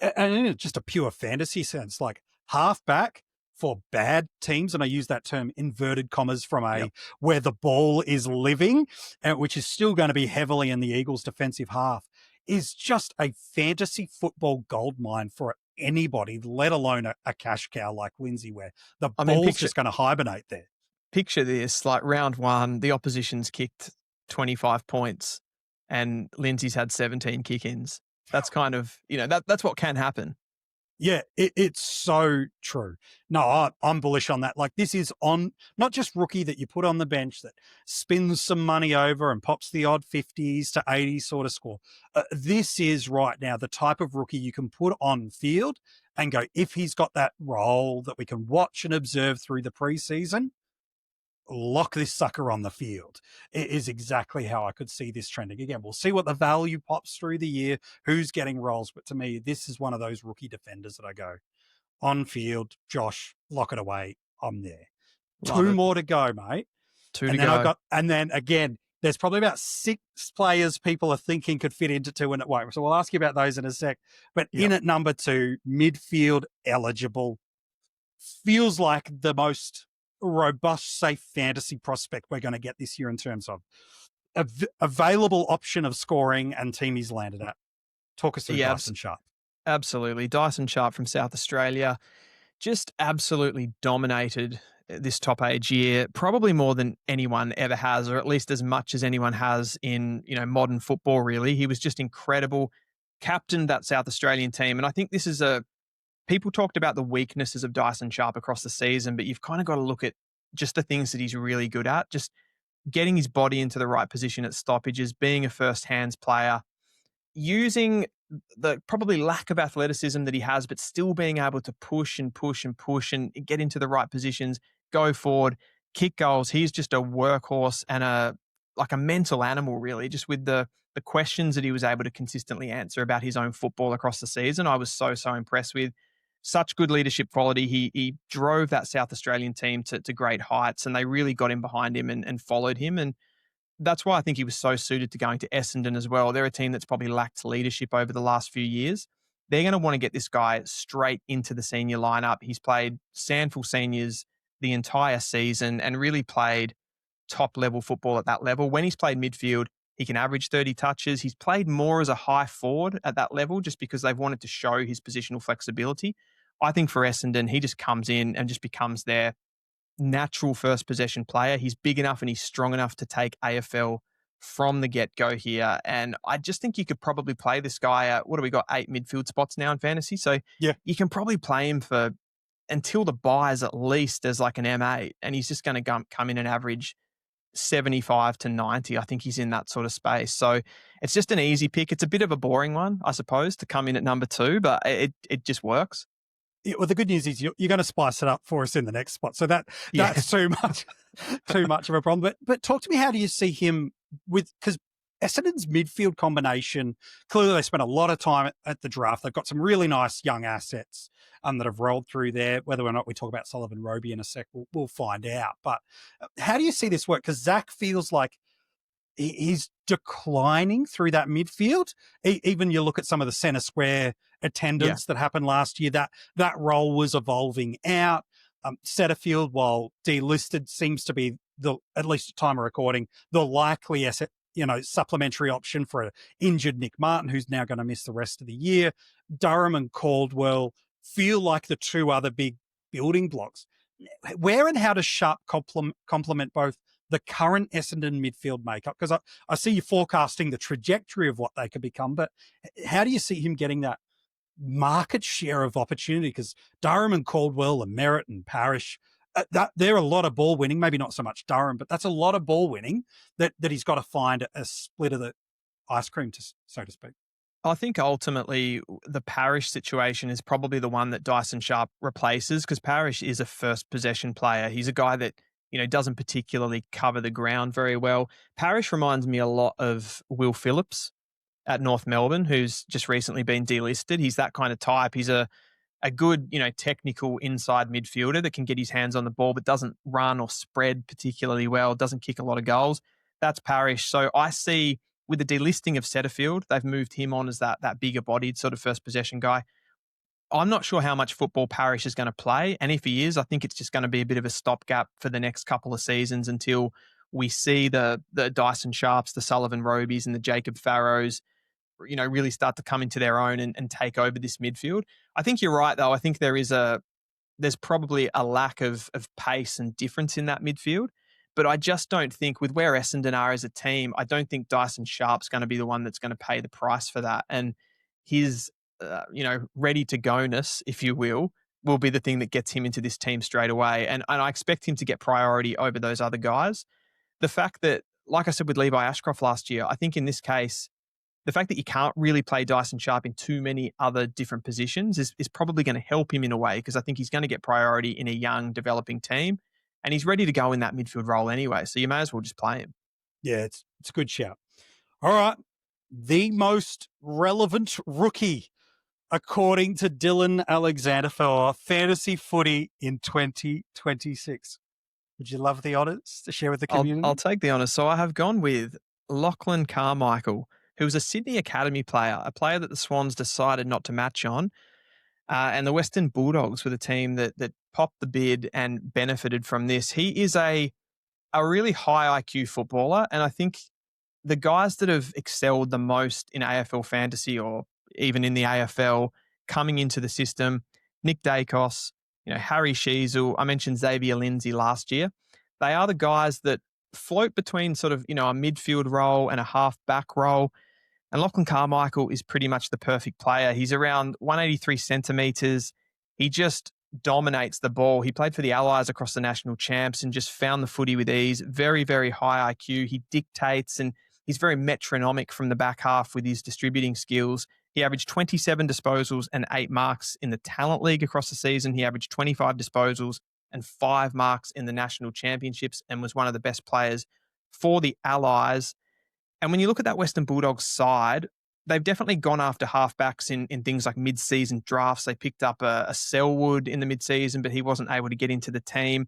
And in just a pure fantasy sense, like halfback for bad teams, and I use that term inverted commas from where the ball is living, which is still going to be heavily in the Eagles' defensive half, is just a fantasy football goldmine for anybody, let alone a cash cow like Lindsay, where the ball's just going to hibernate there. Picture this, like round one, the opposition's kicked 25 points and Lindsay's had 17 kick-ins. That's kind of, that's what can happen. Yeah, it's so true. No, I'm bullish on that. Like, this is on not just rookie that you put on the bench that spins some money over and pops the odd 50s to 80s sort of score. This is right now the type of rookie you can put on field and go, if he's got that role that we can watch and observe through the preseason, lock this sucker on the field. It is exactly how I could see this trending. Again, we'll see what the value pops through the year, who's getting roles. But to me, this is one of those rookie defenders that I go, on field, Josh, lock it away. I'm there. Two more to go, mate. Two to go. And then again, there's probably about 6 players people are thinking could fit into 2 and it won't. So we'll ask you about those in a sec. But in at number 2, midfield eligible, feels like the most robust, safe fantasy prospect we're going to get this year in terms of available option of scoring and team he's landed at. Talk us through Dyson Sharp. Absolutely. Dyson Sharp from South Australia just absolutely dominated this top age year, probably more than anyone ever has, or at least as much as anyone has in, modern football, really. He was just incredible, captained that South Australian team. And I think this is people talked about the weaknesses of Dyson Sharp across the season, but you've kind of got to look at just the things that he's really good at, just getting his body into the right position at stoppages, being a first hands player, using the probably lack of athleticism that he has, but still being able to push and push and push and get into the right positions, go forward, kick goals. He's just a workhorse and a mental animal, really, just with the questions that he was able to consistently answer about his own football across the season. I was so impressed with. Such good leadership quality. He drove that South Australian team to great heights, and they really got him behind him and followed him. And that's why I think he was so suited to going to Essendon as well. They're a team that's probably lacked leadership over the last few years. They're going to want to get this guy straight into the senior lineup. He's played Sandful seniors the entire season and really played top-level football at that level. When he's played midfield, he can average 30 touches. He's played more as a high forward at that level just because they've wanted to show his positional flexibility. I think for Essendon, he just comes in and just becomes their natural first possession player. He's big enough and he's strong enough to take AFL from the get-go here. And I just think you could probably play this guy at, what do we got, 8 midfield spots now in fantasy? So you can probably play him for until the buys at least as like an M8. And he's just going to come in and average 75 to 90. I think he's in that sort of space. So it's just an easy pick. It's a bit of a boring one, I suppose, to come in at number 2, but it just works. Yeah, well, the good news is you're going to spice it up for us in the next spot. So that's too much of a problem. But talk to me, how do you see him with, because Essendon's midfield combination, clearly they spent a lot of time at the draft. They've got some really nice young assets that have rolled through there. Whether or not we talk about Sullivan Roby in a sec, we'll find out. But how do you see this work? Because Zach feels like he's declining through that midfield. Even you look at some of the centre square attendance that happened last year, that role was evolving out. Setterfield, while delisted, seems to be at least at time of recording, the likeliest, supplementary option for an injured Nick Martin, who's now going to miss the rest of the year. Durham and Caldwell feel like the two other big building blocks. Where and how does Sharp complement both the current Essendon midfield makeup? Because I see you forecasting the trajectory of what they could become, but how do you see him getting that market share of opportunity? Because Durham and Caldwell and Merritt and Parrish, they're a lot of ball winning, maybe not so much Durham, but that's a lot of ball winning that he's got to find a split of the ice cream, so to speak. I think ultimately the Parrish situation is probably the one that Dyson Sharp replaces, because Parrish is a first possession player. He's a guy that, doesn't particularly cover the ground very well. Parrish reminds me a lot of Will Phillips at North Melbourne, who's just recently been delisted. He's that kind of type. He's a good, technical inside midfielder that can get his hands on the ball, but doesn't run or spread particularly well, doesn't kick a lot of goals. That's Parrish. So I see with the delisting of Setterfield, they've moved him on as that bigger bodied sort of first possession guy. I'm not sure how much football Parrish is going to play. And if he is, I think it's just going to be a bit of a stopgap for the next couple of seasons until we see the Dyson Sharps, the Sullivan Robies and the Jacob Farrows, really start to come into their own and take over this midfield. I think you're right, though. I think there's probably a lack of pace and difference in that midfield. But I just don't think, with where Essendon are as a team, I don't think Dyson Sharp's going to be the one that's going to pay the price for that. And his, ready to go-ness, if you will be the thing that gets him into this team straight away. And I expect him to get priority over those other guys. The fact that, like I said with Levi Ashcroft last year, I think in this case, the fact that you can't really play Dyson Sharp in too many other different positions is probably going to help him in a way, because I think he's going to get priority in a young, developing team. And he's ready to go in that midfield role anyway, so you may as well just play him. Yeah, it's a good shout. All right, the most relevant rookie, according to Dylan Alexander, for fantasy footy in 2026. Would you love the honours to share with the community? I'll take the honours. So I have gone with Lachlan Carmichael, who was a Sydney Academy player, a player that the Swans decided not to match on. And the Western Bulldogs were the team that popped the bid and benefited from this. He is a really high IQ footballer, and I think the guys that have excelled the most in AFL fantasy or even in the AFL coming into the system, Nick Dacos, Harry Sheasel, I mentioned Xavier Lindsay last year. They are the guys that float between sort of, a midfield role and a half-back role. And Lachlan Carmichael is pretty much the perfect player. He's around 183 centimetres. He just dominates the ball. He played for the Allies across the national champs and just found the footy with ease. Very, very high IQ. He dictates and he's very metronomic from the back half with his distributing skills. He averaged 27 disposals and 8 marks in the Talent League across the season. He averaged 25 disposals and 5 marks in the national championships and was one of the best players for the Allies. And when you look at that Western Bulldogs side, they've definitely gone after halfbacks in things like mid-season drafts. They picked up a Selwood in the mid-season, but he wasn't able to get into the team.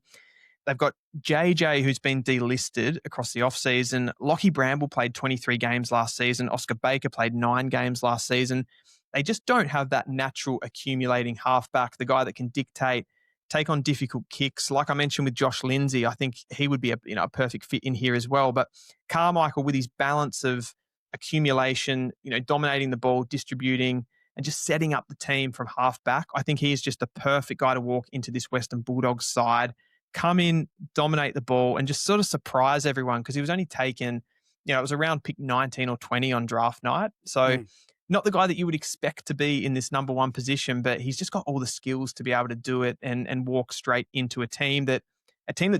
They've got JJ, who's been delisted across the off-season. Lockie Bramble played 23 games last season. Oscar Baker played 9 games last season. They just don't have that natural accumulating halfback, the guy that can dictate, take on difficult kicks. Like I mentioned with Josh Lindsay, I think he would be a perfect fit in here as well. But Carmichael, with his balance of accumulation, dominating the ball, distributing, and just setting up the team from halfback, I think he is just the perfect guy to walk into this Western Bulldogs side, come in, dominate the ball, and just sort of surprise everyone, because he was only taken, it was around pick 19 or 20 on draft night. So not the guy that you would expect to be in this number one position, but he's just got all the skills to be able to do it and walk straight into a team that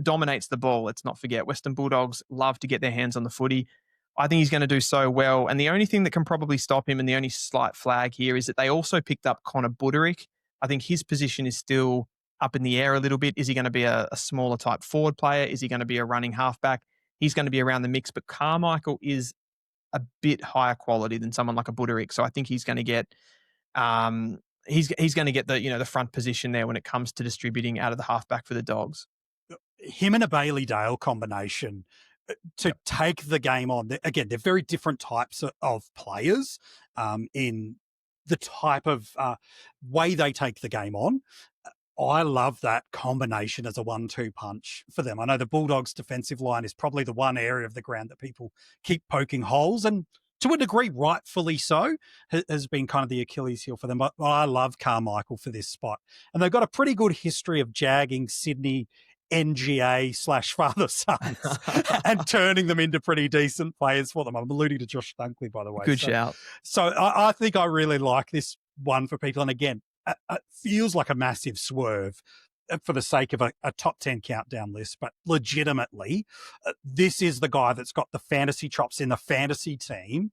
dominates the ball. Let's not forget, Western Bulldogs love to get their hands on the footy. I think he's going to do so well. And the only thing that can probably stop him, and the only slight flag here, is that they also picked up Connor Buderick. I think his position is still up in the air a little bit. Is he going to be a smaller type forward player? Is he going to be a running halfback? He's going to be around the mix. But Carmichael is a bit higher quality than someone like a Buderick. So I think he's going to get he's going to get the the front position there when it comes to distributing out of the halfback for the Dogs. Him and a Bailey Dale combination to take the game on. Again, they're very different types of players in the type of way they take the game on. I love that combination as a 1-2 punch for them. I know the Bulldogs' defensive line is probably the one area of the ground that people keep poking holes, and to a degree, rightfully so, has been kind of the Achilles heel for them. But I love Carmichael for this spot. And they've got a pretty good history of jagging Sydney NGA / father sons and turning them into pretty decent players for them. I'm alluding to Josh Dunkley, by the way. Good shout. So I think I really like this one for people. And again, it feels like a massive swerve for the sake of a top 10 countdown list, but legitimately, this is the guy that's got the fantasy chops in the fantasy team,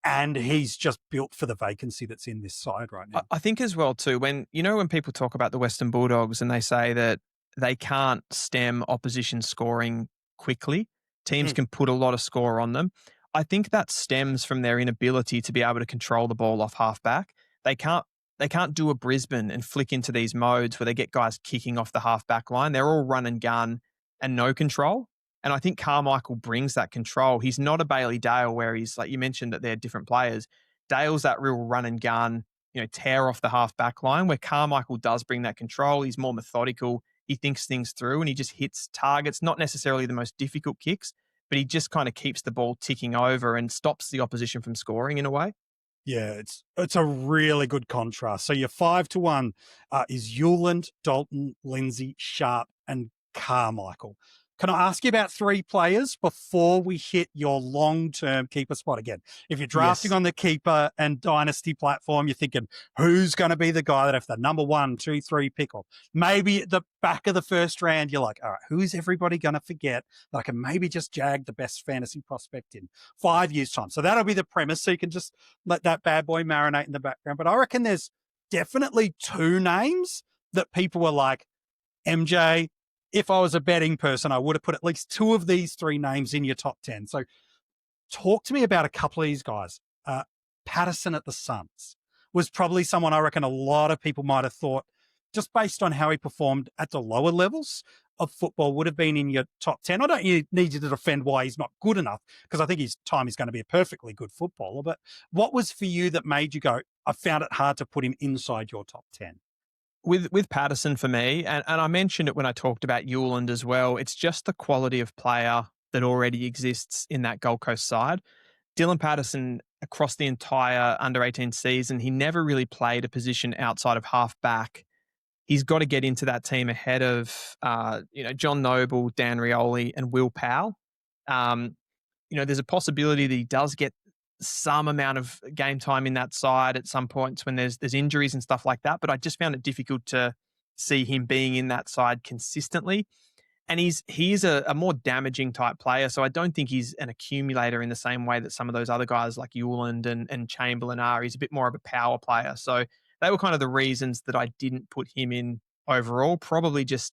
and he's just built for the vacancy that's in this side right now. I think as well too, when people talk about the Western Bulldogs and they say that they can't stem opposition scoring quickly, teams can put a lot of score on them. I think that stems from their inability to be able to control the ball off halfback. They can't do a Brisbane and flick into these modes where they get guys kicking off the half-back line. They're all run and gun and no control. And I think Carmichael brings that control. He's not a Bailey Dale where he's, like you mentioned, that they're different players. Dale's that real run and gun, tear off the half-back line, where Carmichael does bring that control. He's more methodical. He thinks things through and he just hits targets, not necessarily the most difficult kicks, but he just kind of keeps the ball ticking over and stops the opposition from scoring in a way. Yeah, it's a really good contrast. So your 5-1 is Uwland, Dalton, Lindsay, Sharp, and Carmichael. Can I ask you about 3 players before we hit your long-term keeper spot again? If you're drafting on the keeper and dynasty platform, you're thinking, who's going to be the guy that if the number 1, 2, 3 pick, or maybe at the back of the first round, you're like, all right, who is everybody going to forget that I can maybe just jag the best fantasy prospect in 5 years' time? So that'll be the premise. So you can just let that bad boy marinate in the background. But I reckon there's definitely 2 names that people were like, MJ, if I was a betting person, I would have put at least 2 of these 3 names in your top 10. So talk to me about a couple of these guys. Patterson at the Suns was probably someone I reckon a lot of people might have thought, just based on how he performed at the lower levels of football, would have been in your top 10. I don't need you to defend why he's not good enough, because I think his time is going to be a perfectly good footballer. But what was for you that made you go, I found it hard to put him inside your top 10? With Patterson for me, and I mentioned it when I talked about Uwland as well, it's just the quality of player that already exists in that Gold Coast side. Dylan Patterson, across the entire under-18 season, he never really played a position outside of half-back. He's got to get into that team ahead of John Noble, Dan Rioli, and Will Powell. There's a possibility that he does get some amount of game time in that side at some points when there's injuries and stuff like that. But I just found it difficult to see him being in that side consistently. And he's a more damaging type player. So I don't think he's an accumulator in the same way that some of those other guys like Uwland and Chamberlain are. He's a bit more of a power player. So they were kind of the reasons that I didn't put him in overall. Probably just,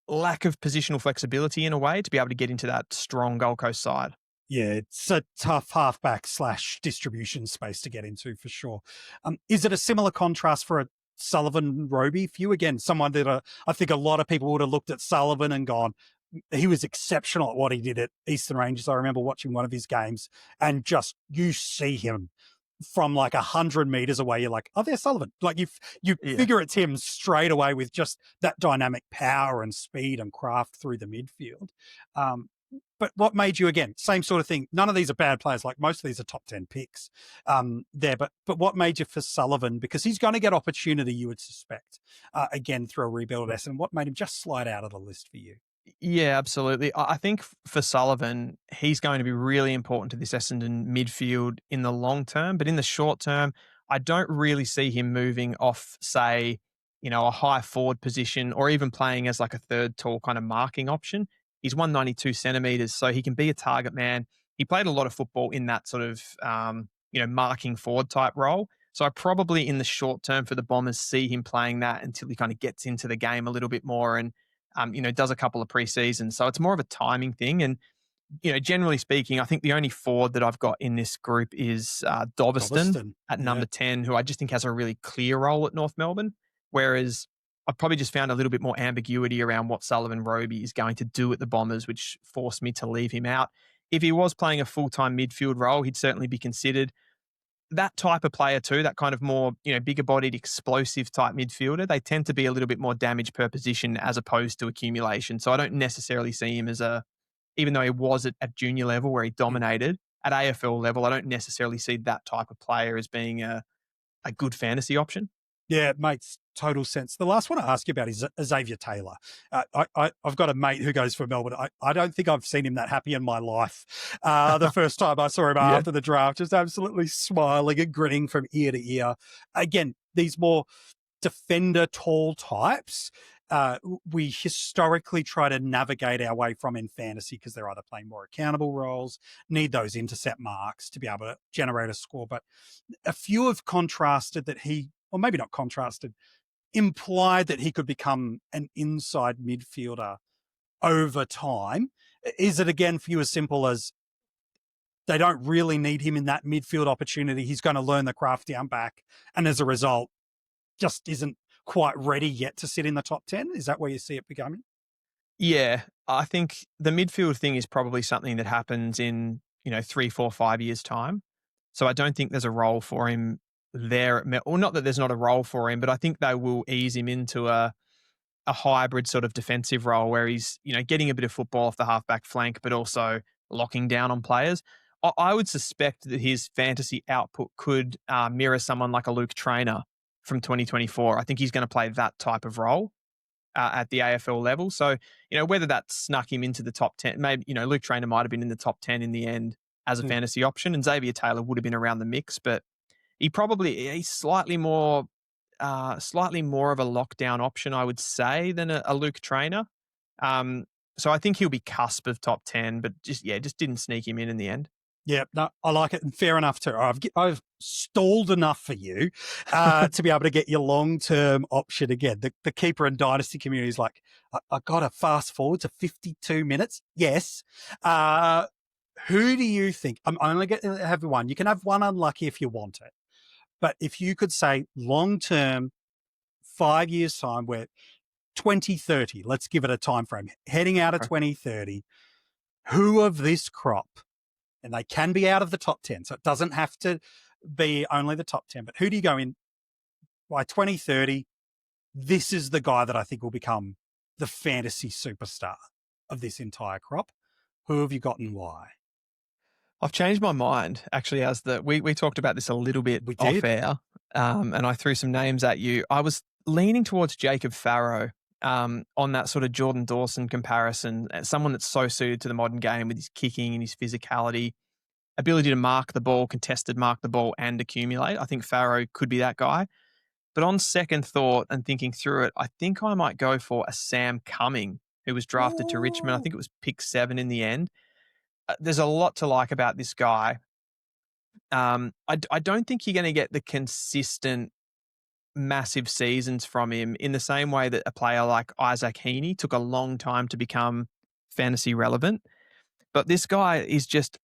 lack of positional flexibility in a way to be able to get into that strong Gold Coast side. Yeah, it's a tough halfback / distribution space to get into for sure. Is it a similar contrast for a Sullivan Roby for you? Again, someone that I think a lot of people would have looked at Sullivan and gone, he was exceptional at what he did at Eastern Rangers. I remember watching one of his games and just, you see him from like 100 meters away, you're like, oh, there's Sullivan. Like you figure it's him straight away with just that dynamic power and speed and craft through the midfield. But what made you, again, same sort of thing. None of these are bad players. Like most of these are top 10 picks there. But what made you for Sullivan? Because he's going to get opportunity, you would suspect, again, through a rebuild of Essendon. What made him just slide out of the list for you? Yeah, absolutely. I think for Sullivan, he's going to be really important to this Essendon midfield in the long term. But in the short term, I don't really see him moving off, say, a high forward position or even playing as like a third tall kind of marking option. He's 192 centimeters, so he can be a target man. He played a lot of football in that sort of, marking forward type role. So I probably in the short term for the Bombers see him playing that until he kind of gets into the game a little bit more and, does a couple of preseasons. So it's more of a timing thing. And generally speaking, I think the only forward that I've got in this group is Dovaston at number 10, who I just think has a really clear role at North Melbourne. Whereas I've probably just found a little bit more ambiguity around what Sullivan Roby is going to do at the Bombers, which forced me to leave him out. If he was playing a full-time midfield role, he'd certainly be considered. That type of player too, that kind of more, bigger-bodied, explosive type midfielder, they tend to be a little bit more damage per position as opposed to accumulation. So I don't necessarily see him as even though he was at junior level where he dominated, at AFL level, I don't necessarily see that type of player as being a good fantasy option. Yeah, it makes total sense. The last one I ask you about is Xavier Taylor. I've got a mate who goes for Melbourne. I don't think I've seen him that happy in my life. The first time I saw him after the draft, just absolutely smiling and grinning from ear to ear. Again, these more defender tall types, we historically try to navigate our way from in fantasy because they're either playing more accountable roles, need those intercept marks to be able to generate a score. But a few have contrasted that or maybe not contrasted, implied that he could become an inside midfielder over time. Is it again for you as simple as they don't really need him in that midfield opportunity? He's going to learn the craft down back, and as a result, just isn't quite ready yet to sit in the top 10? Is that where you see it becoming? Yeah, I think the midfield thing is probably something that happens in, 3, 4, 5 years' time. So I don't think there's a role for him there. Or not that there's not a role for him, but I think they will ease him into a hybrid sort of defensive role where he's, getting a bit of football off the halfback flank, but also locking down on players. I would suspect that his fantasy output could mirror someone like a Luke Trainer from 2024. I think he's going to play that type of role at the AFL level. So, whether that snuck him into the top 10, maybe, Luke Trainer might have been in the top 10 in the end as a fantasy option, and Xavier Taylor would have been around the mix, but he's slightly more of a lockdown option, I would say, than a Luke Trainer. So I think he'll be cusp of top 10, but just didn't sneak him in the end. Yeah, no, I like it, and fair enough too. I've stalled enough for you to be able to get your long-term option again. The keeper and dynasty community is like, I got to fast forward to 52 minutes. Yes. Who do you think? I'm only going to have one. You can have one unlucky if you want it. But if you could say long-term, 5 years' time, where 2030, let's give it a time frame, heading out of 2030, who of this crop, and they can be out of the top 10, so it doesn't have to be only the top 10, but who do you go in by 2030? This is the guy that I think will become the fantasy superstar of this entire crop. Who have you got and why? I've changed my mind, actually, as we talked about this a little bit off air, and I threw some names at you. I was leaning towards Jacob Farrow on that sort of Jordan Dawson comparison, someone that's so suited to the modern game with his kicking and his physicality, ability to mark the ball, contested mark the ball, and accumulate. I think Farrow could be that guy. But on second thought and thinking through it, I think I might go for a Sam Cumming, who was drafted to Richmond. I think it was pick 7 in the end. There's a lot to like about this guy. I don't think you're going to get the consistent massive seasons from him in the same way that a player like Isaac Heaney took a long time to become fantasy relevant. But this guy is just,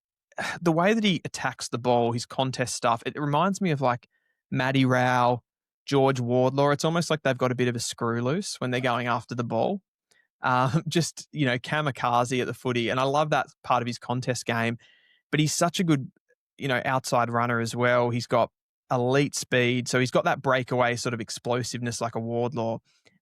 the way that he attacks the ball, his contest stuff, it reminds me of like Matty Rao, George Wardlaw. It's almost like they've got a bit of a screw loose when they're going after the ball. Just, kamikaze at the footy. And I love that part of his contest game. But he's such a good, outside runner as well. He's got elite speed. So he's got that breakaway sort of explosiveness like a Wardlaw.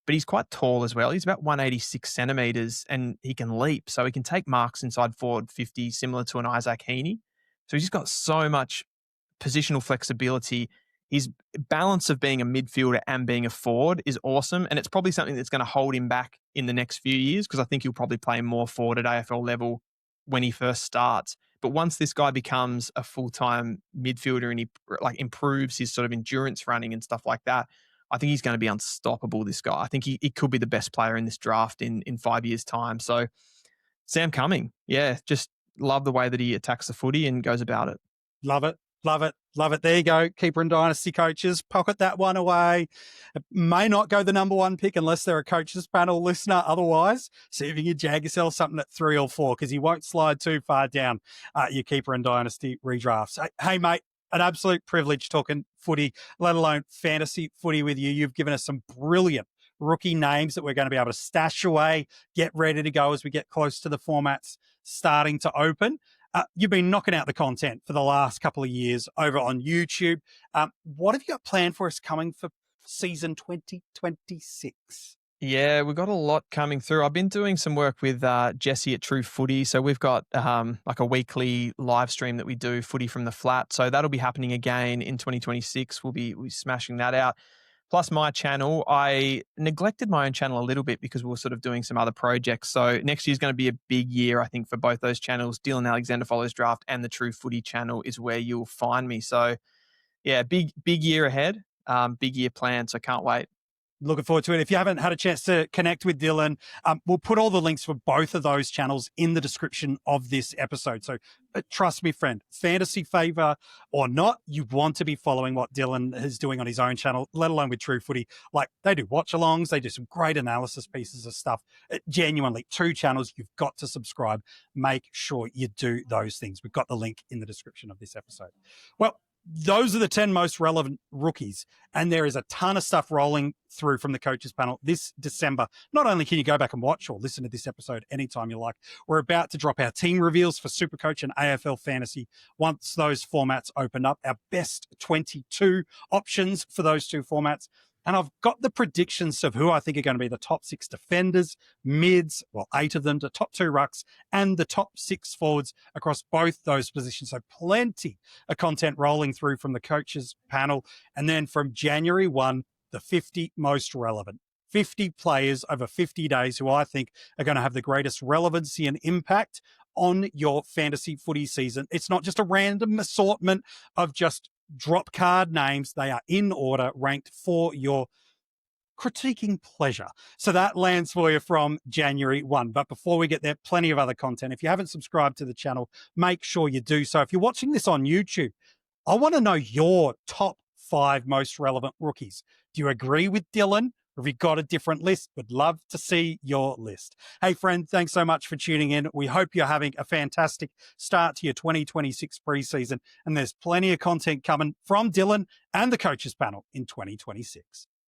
But he's quite tall as well. He's about 186 centimetres and he can leap. So he can take marks inside forward 50, similar to an Isaac Heaney. So he's just got so much positional flexibility. His balance of being a midfielder and being a forward is awesome. And it's probably something that's going to hold him back in the next few years because I think he'll probably play more forward at AFL level when he first starts. But once this guy becomes a full-time midfielder and he improves his sort of endurance running and stuff like that, I think he's going to be unstoppable, this guy. I think he could be the best player in this draft in 5 years' time. So Sam Cumming, just love the way that he attacks the footy and goes about it. Love it. Love it. Love it. There you go. Keeper and Dynasty coaches. Pocket that one away. It may not go the number one pick unless they're a coaches panel listener. Otherwise, see if you can jag yourself something at 3 or 4 because you won't slide too far down your Keeper and Dynasty redrafts. Hey, mate, an absolute privilege talking footy, let alone fantasy footy with you. You've given us some brilliant rookie names that we're going to be able to stash away, get ready to go as we get close to the formats starting to open. You've been knocking out the content for the last couple of years over on YouTube. What have you got planned for us coming for season 2026? Yeah, we've got a lot coming through. I've been doing some work with Jesse at True Footy. So we've got like a weekly live stream that we do, Footy from the Flat. So that'll be happening again in 2026. We'll be smashing that out. Plus my channel, I neglected my own channel a little bit because we were sort of doing some other projects. So next year's going to be a big year, I think, for both those channels. Dylan Alexander Follows Draft and the True Footy channel is where you'll find me. So yeah, big year ahead, big year planned. So can't wait. Looking forward to it. If you haven't had a chance to connect with Dylan, we'll put all the links for both of those channels in the description of this episode. So trust me, friend, fantasy favor or not, you want to be following what Dylan is doing on his own channel, let alone with True Footy. Like, they do watch-alongs, they do some great analysis pieces of stuff. Genuinely, 2 channels, you've got to subscribe. Make sure you do those things. We've got the link in the description of this episode. Well, those are the 10 most relevant rookies. And there is a ton of stuff rolling through from the coaches panel this December. Not only can you go back and watch or listen to this episode anytime you like, we're about to drop our team reveals for SuperCoach and AFL Fantasy once those formats open up, our best 22 options for those 2 formats. And I've got the predictions of who I think are going to be the top 6 defenders, mids, well, 8 of them, the top 2 rucks, and the top 6 forwards across both those positions. So plenty of content rolling through from the coaches panel. And then from January 1, the 50 most relevant. 50 players over 50 days who I think are going to have the greatest relevancy and impact on your fantasy footy season. It's not just a random assortment of just drop card names. They are in order, ranked for your critiquing pleasure. So that lands for you from January 1. But before we get there, plenty of other content. If you haven't subscribed to the channel, make sure you do so. If you're watching this on YouTube, I want to know your top 5 most relevant rookies. Do you agree with Dylan? Or have you got a different list? Would love to see your list. Hey, friend, thanks so much for tuning in. We hope you're having a fantastic start to your 2026 preseason. And there's plenty of content coming from Dylan and the coaches panel in 2026.